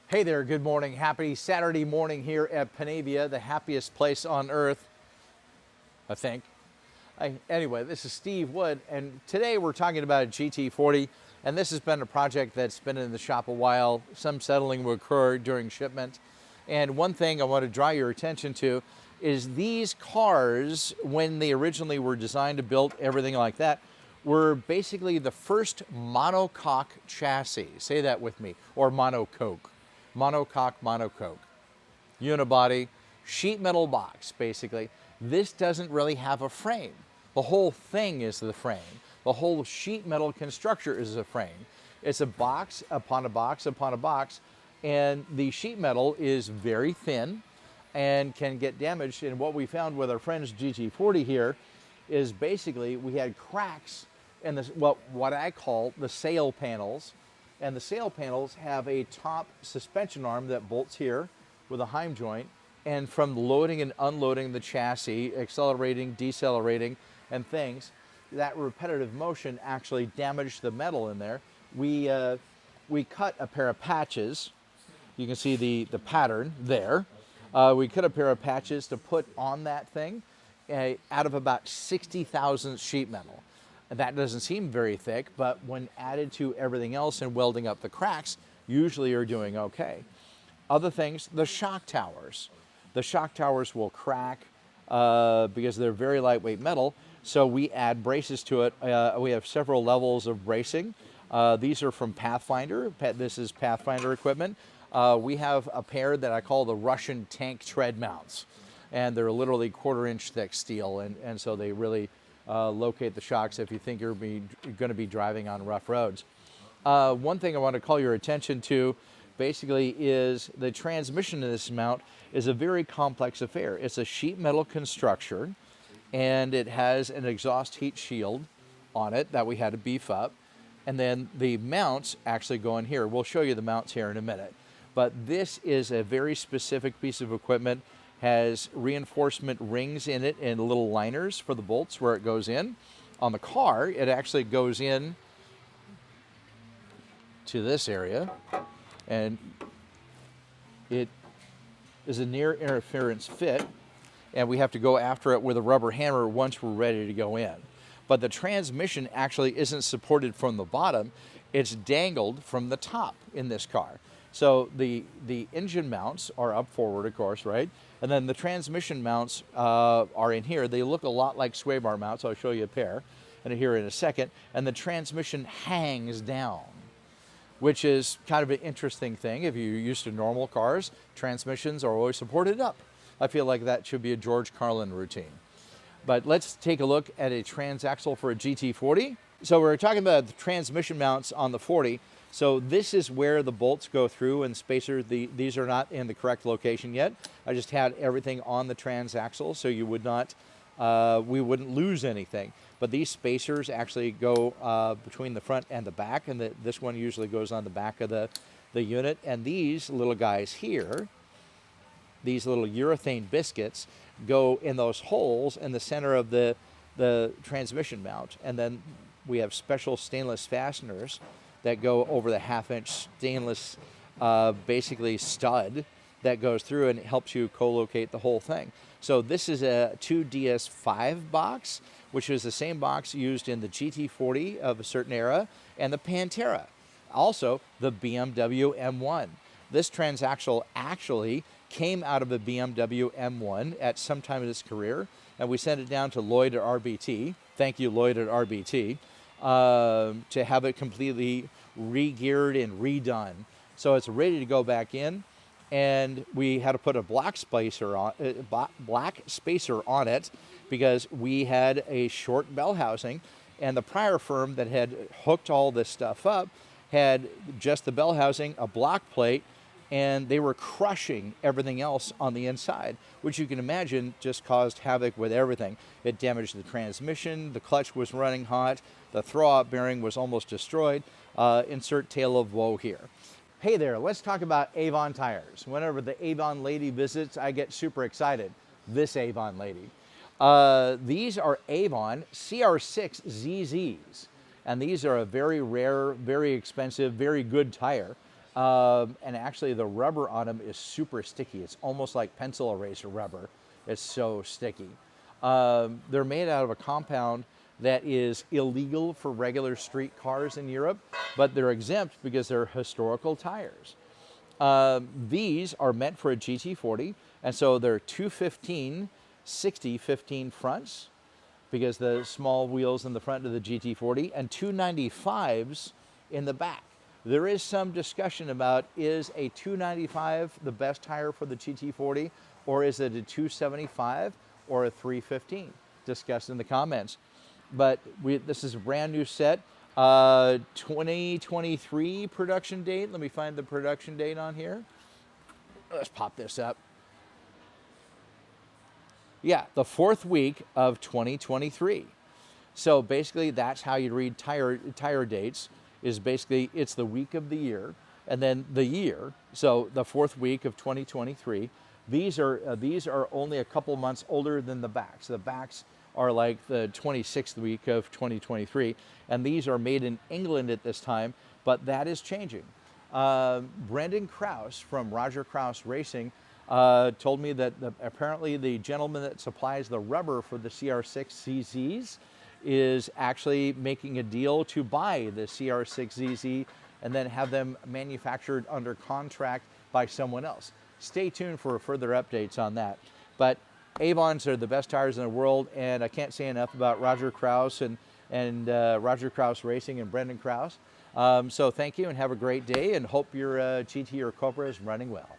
Hey there, good morning. Happy Saturday morning here at Panavia, the happiest place on earth, I think. Anyway, this is Steve Wood, and today we're talking about a GT40, and this has been a project that's been in the shop a while. Some settling will occur during shipment. And one thing I want to draw your attention to is these cars, when they originally were designed to build everything like that, were basically the first monocoque chassis. Say that with me, or monocoque. Monocoque, monocoque. Unibody, sheet metal box, basically. This doesn't really have a frame. The whole thing is the frame. The whole sheet metal construction is a frame. It's a box upon a box upon a box, and the sheet metal is very thin and can get damaged. And what we found with our friend's GT40 here is basically we had cracks in this, what I call the sail panels. And the sail panels have a top suspension arm that bolts here with a heim joint. And from loading and unloading the chassis, accelerating, decelerating, and things, that repetitive motion actually damaged the metal in there. We cut a pair of patches. You can see the pattern there. We cut a pair of patches to put on that thing out of about 60,000 sheet metal. That doesn't seem very thick, but when added to everything else and welding up the cracks, usually are doing okay. Other things, the shock towers. The shock towers will crack because they're very lightweight metal, so we add braces to it. We have several levels of bracing. These are from Pathfinder. This is Pathfinder equipment. We have a pair that I call the Russian tank tread mounts, and they're literally 1/4 inch thick steel, and so they really locate the shocks if you think you're going to be driving on rough roads. One thing I want to call your attention to basically is the transmission in this mount is a very complex affair. It's a sheet metal construction, and it has an exhaust heat shield on it that we had to beef up. And then the mounts actually go in here. We'll show you the mounts here in a minute. But this is a very specific piece of equipment, has reinforcement rings in it and little liners for the bolts where it goes in. On the car, it actually goes in to this area, and it is a near interference fit, and we have to go after it with a rubber hammer once we're ready to go in. But the transmission actually isn't supported from the bottom, it's dangled from the top in this car. So the engine mounts are up forward, of course, right? And then the transmission mounts are in here. They look a lot like sway bar mounts. I'll show you a pair here in a second. And the transmission hangs down, which is kind of an interesting thing. If you're used to normal cars, transmissions are always supported up. I feel like that should be a George Carlin routine. But let's take a look at a transaxle for a GT40. So we're talking about the transmission mounts on the 40. So this is where the bolts go through and spacer. These are not in the correct location yet. I just had everything on the transaxle so you would not, we wouldn't lose anything. But these spacers actually go between the front and the back, and this one usually goes on the back of the unit. And these little guys here, these little urethane biscuits, go in those holes in the center of the transmission mount. And then we have special stainless fasteners that go over the 1/2 inch stainless, basically stud that goes through, and it helps you co-locate the whole thing. So this is a 2DS5 box, which is the same box used in the GT40 of a certain era and the Pantera. Also, the BMW M1. This transaxle actually came out of a BMW M1 at some time in its career, and we sent it down to Lloyd at RBT. Thank you, Lloyd at RBT. To have it completely re-geared and redone. So it's ready to go back in, and we had to put a black spacer on it because we had a short bell housing, and the prior firm that had hooked all this stuff up had just the bell housing, a block plate, and they were crushing everything else on the inside, which you can imagine just caused havoc with everything. It damaged the transmission, the clutch was running hot, the throw-out bearing was almost destroyed. Insert tale of woe here. Hey there, let's talk about Avon tires. Whenever the Avon lady visits, I get super excited. This Avon lady. These are Avon CR6 ZZs, and these are a very rare, very expensive, very good tire. and actually the rubber on them is super sticky. It's almost like pencil eraser rubber. It's so sticky. They're made out of a compound that is illegal for regular street cars in Europe, but they're exempt because they're historical tires. These are meant for a GT40, and so they're 215, 60, 15 fronts, because the small wheels in the front of the GT40, and 295s in the back. There is some discussion about, is a 295 the best tire for the GT40, or is it a 275 or a 315? Discuss in the comments. But this is a brand new set, 2023 production date. Let me find the production date on here. Let's pop this up. Yeah, the 4th week of 2023. So basically that's how you read tire dates, is basically it's the week of the year and then the year. So the 4th week of 2023. These are only a couple months older than the backs. The backs are like the 26th week of 2023, and these are made in England at this time, but that is changing. Brendan Krause from Roger Krause Racing told me that apparently the gentleman that supplies the rubber for the CR6 ZZs is actually making a deal to buy the CR6 ZZ and then have them manufactured under contract by someone else. Stay tuned for further updates on that. But Avons are the best tires in the world, and I can't say enough about Roger Krause and Roger Krause Racing and Brendan Krause. So thank you and have a great day, and hope your GT or Cobra is running well.